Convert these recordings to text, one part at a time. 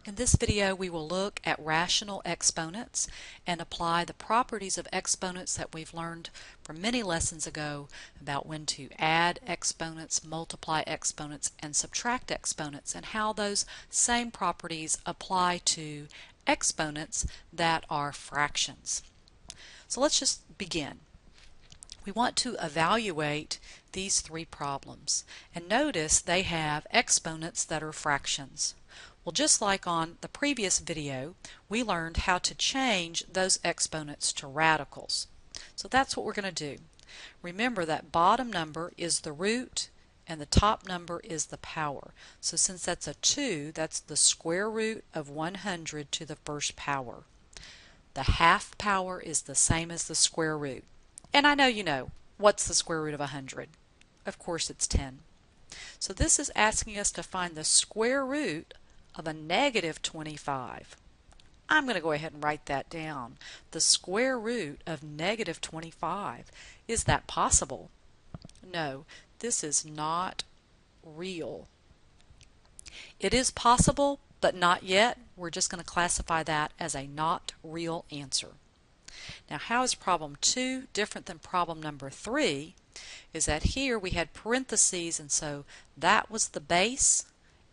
In this video we will look at rational exponents and apply the properties of exponents that we've learned from many lessons ago about when to add exponents, multiply exponents, and subtract exponents, and how those same properties apply to exponents that are fractions. So let's just begin. We want to evaluate these three problems, and notice they have exponents that are fractions. Well, just like on the previous video, we learned how to change those exponents to radicals. So that's what we're going to do. Remember that bottom number is the root and the top number is the power. So since that's a 2, that's the square root of 100 to the first power. The half power is the same as the square root. And I know you know, what's the square root of 100? Of course it's 10. So this is asking us to find the square root of a negative 25. I'm going to go ahead and write that down. The square root of negative 25. Is that possible? No, this is not real. It is possible, but not yet. We're just going to classify that as a not real answer. Now, how is problem 2 different than problem number 3? Is that here we had parentheses, and so that was the base.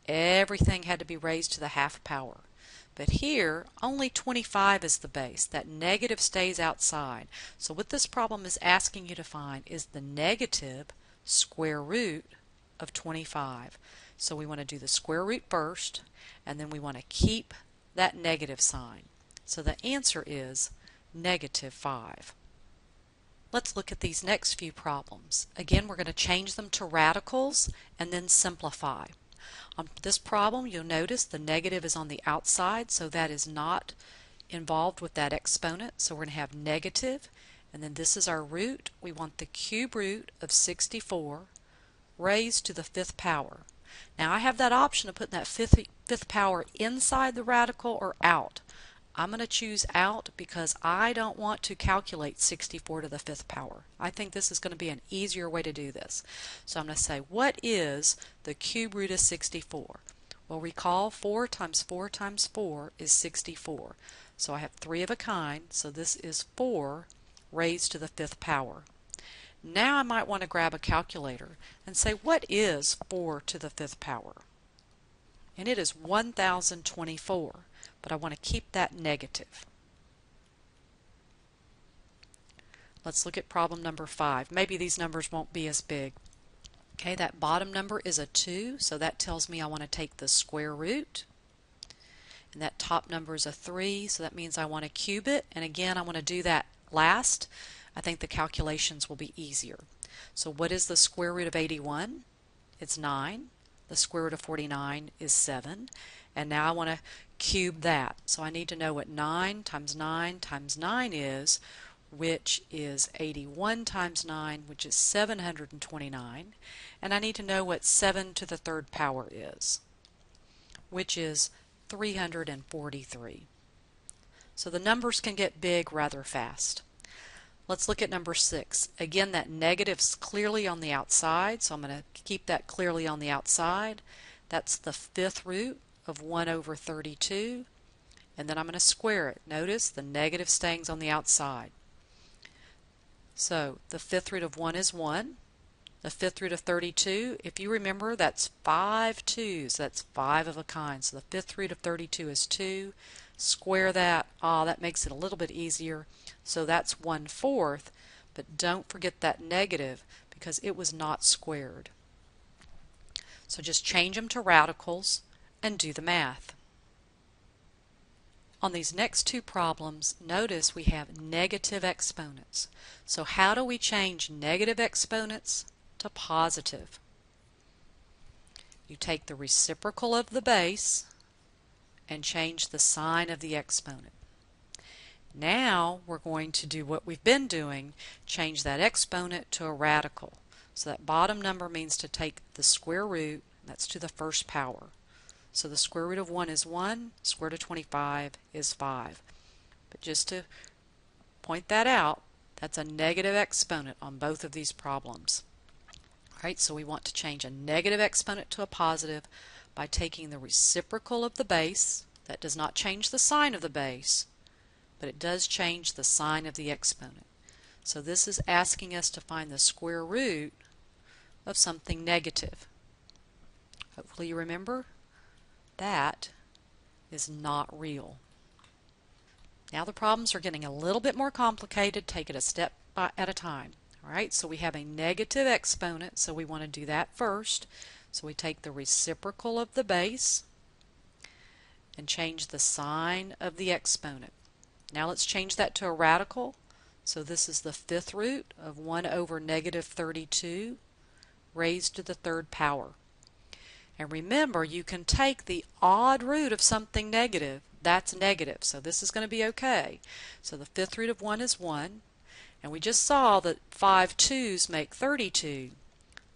Everything had to be raised to the half power. But here, only 25 is the base. That negative stays outside. So what this problem is asking you to find is the negative square root of 25. So we want to do the square root first, and then we want to keep that negative sign. So the answer is negative 5. Let's look at these next few problems. Again, we're going to change them to radicals and then simplify. On this problem, you'll notice the negative is on the outside, so that is not involved with that exponent. So we're going to have negative, and then this is our root. We want the cube root of 64 raised to the fifth power. Now I have that option of putting that fifth power inside the radical or out. I'm going to choose out because I don't want to calculate 64 to the fifth power. I think this is going to be an easier way to do this. So I'm going to say, what is the cube root of 64? Well, recall 4 times 4 times 4 is 64. So I have 3 of a kind, so this is 4 raised to the fifth power. Now I might want to grab a calculator and say, what is 4 to the fifth power? And it is 1024. But I want to keep that negative. Let's look at problem number 5. Maybe these numbers won't be as big. Okay, that bottom number is a 2, so that tells me I want to take the square root. And that top number is a 3, so that means I want to cube it. And again, I want to do that last. I think the calculations will be easier. So what is the square root of 81? It's 9. The square root of 49 is 7. And now I want to cube that. So I need to know what 9 times 9 times 9 is, which is 81 times 9, which is 729. And I need to know what 7 to the third power is, which is 343. So the numbers can get big rather fast. Let's look at number 6. Again, that negative's clearly on the outside, so I'm going to keep that clearly on the outside. That's the fifth root of 1 over 32, and then I'm going to square it. Notice the negative staying on the outside. So the fifth root of 1 is 1. The fifth root of 32, if you remember, that's 5 2's. That's 5 of a kind. So the fifth root of 32 is 2. Square that. That makes it a little bit easier. So that's 1/4, but don't forget that negative because it was not squared. So just change them to radicals and do the math. On these next two problems, notice we have negative exponents. So how do we change negative exponents to positive? You take the reciprocal of the base and change the sign of the exponent. Now we're going to do what we've been doing, change that exponent to a radical. So that bottom number means to take the square root, that's to the first power. So the square root of 1 is 1, square root of 25 is 5. But just to point that out, that's a negative exponent on both of these problems. Alright, so we want to change a negative exponent to a positive by taking the reciprocal of the base, That does not change the sign of the base, but it does change the sign of the exponent. So this is asking us to find the square root of something negative. Hopefully you remember that is not real. Now the problems are getting a little bit more complicated. Take it a step at a time. Alright, so we have a negative exponent, so we want to do that first. So we take the reciprocal of the base and change the sign of the exponent. Now let's change that to a radical. So this is the fifth root of 1 over negative 32 raised to the third power. And remember, you can take the odd root of something negative. That's negative, so this is going to be okay. So the fifth root of 1 is 1. And we just saw that 5 2's make 32.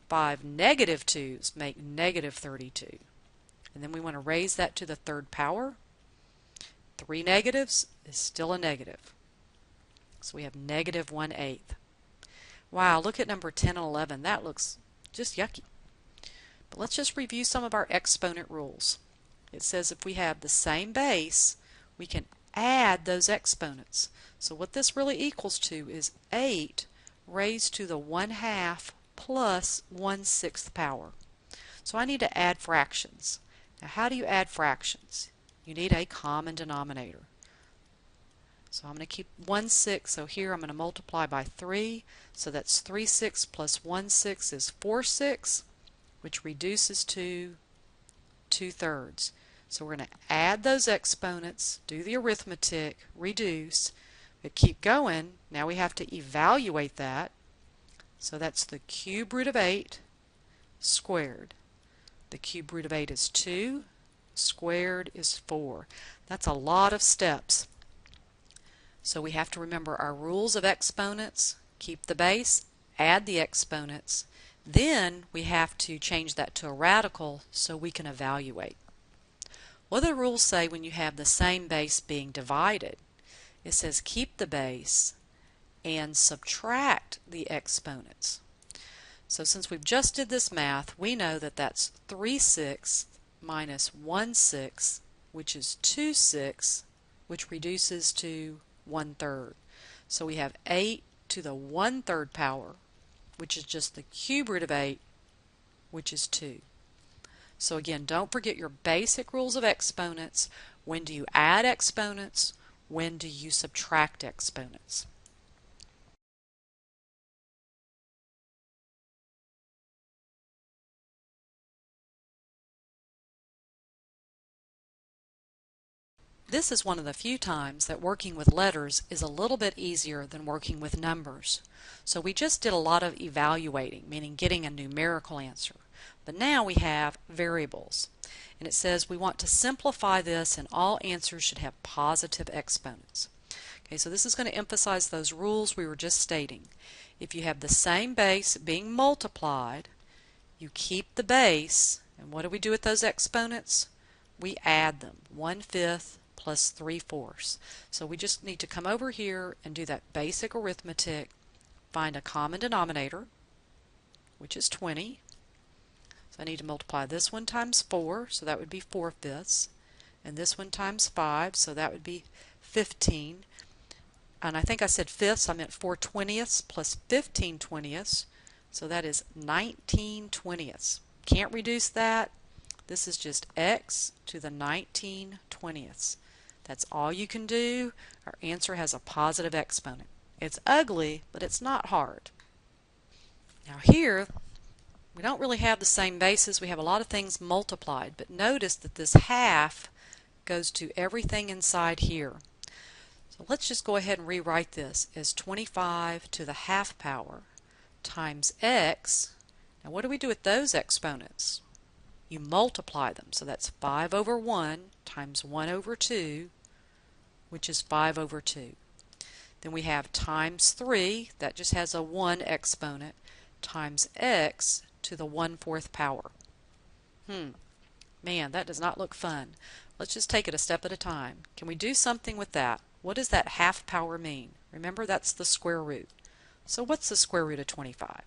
5 negative 2's make negative 32. And then we want to raise that to the third power. 3 negatives is still a negative. So we have negative 1/8. Wow, look at number 10 and 11. That looks just yucky. But let's just review some of our exponent rules. It says if we have the same base, we can add those exponents. So what this really equals to is 8 raised to the 1/2 plus 1/6 power. So I need to add fractions. Now how do you add fractions? You need a common denominator. So I'm going to keep 1/6, so here I'm going to multiply by 3, so that's 3/6 plus 1/6 is 4/6, which reduces to 2/3. So we're going to add those exponents, do the arithmetic, reduce, but keep going. Now we have to evaluate that. So that's the cube root of 8 squared. The cube root of 8 is 2, squared is 4. That's a lot of steps. So we have to remember our rules of exponents, keep the base, add the exponents. Then we have to change that to a radical so we can evaluate. What do the rules say when you have the same base being divided? It says keep the base and subtract the exponents. So since we've just did this math, we know that that's 3/6 minus 1/6, which is 2/6, which reduces to 1/3. So we have 8 to the 1/3 power, which is just the cube root of 8, which is 2. So again, don't forget your basic rules of exponents. When do you add exponents? When do you subtract exponents? This is one of the few times that working with letters is a little bit easier than working with numbers. So we just did a lot of evaluating, meaning getting a numerical answer. But now we have variables. And it says we want to simplify this and all answers should have positive exponents. Okay, so this is going to emphasize those rules we were just stating. If you have the same base being multiplied, you keep the base, and what do we do with those exponents? We add them. 1/5 plus 3/4. So we just need to come over here and do that basic arithmetic, find a common denominator, which is 20. So I need to multiply this one times 4, so that would be 4/5, and this one times 5, so that would be 15. And I think I said fifths, I meant 4/20 plus 15/20, so that is 19/20. Can't reduce that. This is just x to the 19/20. That's all you can do. Our answer has a positive exponent. It's ugly, but it's not hard. Now here, we don't really have the same bases. We have a lot of things multiplied, but notice that this half goes to everything inside here. So let's just go ahead and rewrite this as 25 to the half power times x. Now what do we do with those exponents? You multiply them. So that's 5 over 1 times 1 over 2, which is 5 over 2. Then we have times 3, that just has a 1 exponent, times x to the 1/4 power. Man, that does not look fun. Let's just take it a step at a time. Can we do something with that? What does that half power mean? Remember, that's the square root. So what's the square root of 25?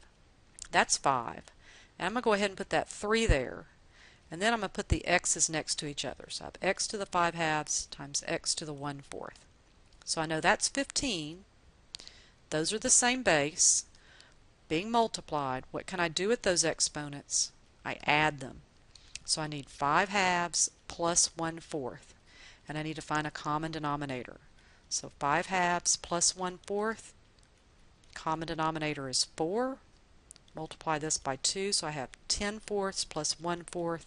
That's 5. And I'm going to go ahead and put that 3 there. And then I'm going to put the x's next to each other. So I have x to the 5/2 times x to the 1/4. So I know that's 15. Those are the same base being multiplied. What can I do with those exponents? I add them. So I need 5/2 plus 1/4. And I need to find a common denominator. So 5/2 plus 1/4, common denominator is 4. Multiply this by 2, so I have 10/4 plus 1/4,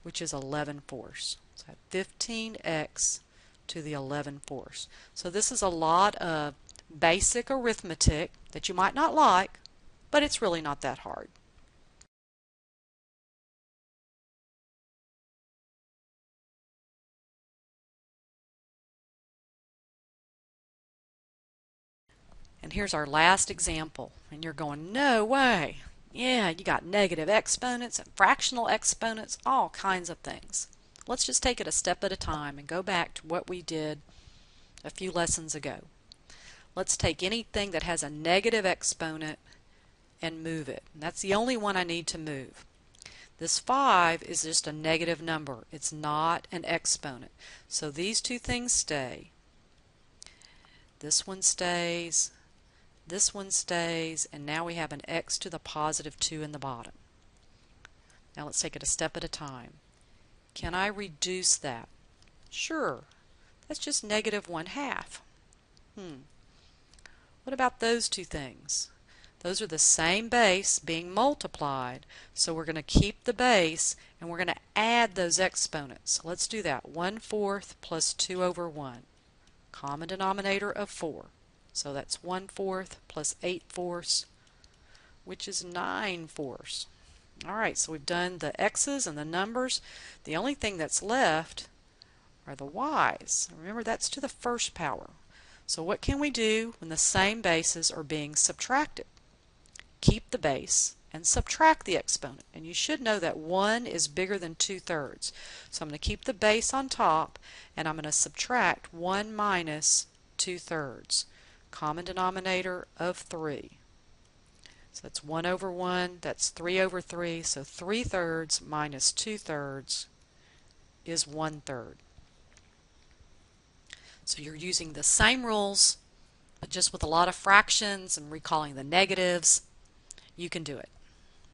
which is 11/4. So I have 15x to the 11/4. So this is a lot of basic arithmetic that you might not like, but it's really not that hard. And here's our last example. And you're going, no way. Yeah, you got negative exponents and fractional exponents, all kinds of things. Let's just take it a step at a time and go back to what we did a few lessons ago. Let's take anything that has a negative exponent and move it. And that's the only one I need to move. This 5 is just a negative number. It's not an exponent. So these two things stay. This one stays. This one stays, and now we have an x to the positive 2 in the bottom. Now let's take it a step at a time. Can I reduce that? Sure. That's just negative 1/2. What about those two things? Those are the same base being multiplied, so we're going to keep the base and we're going to add those exponents. Let's do that. 1/4 plus 2/1. Common denominator of 4. So that's 1/4 plus 8/4, which is 9/4. Alright, so we've done the x's and the numbers. The only thing that's left are the y's. Remember, that's to the first power. So what can we do when the same bases are being subtracted? Keep the base and subtract the exponent. And you should know that 1 is bigger than 2/3. So I'm going to keep the base on top and I'm going to subtract 1 minus 2/3. Common denominator of 3. So that's 1/1, that's 3/3, so 3/3 minus 2/3 is 1/3. So you're using the same rules, but just with a lot of fractions and recalling the negatives. You can do it.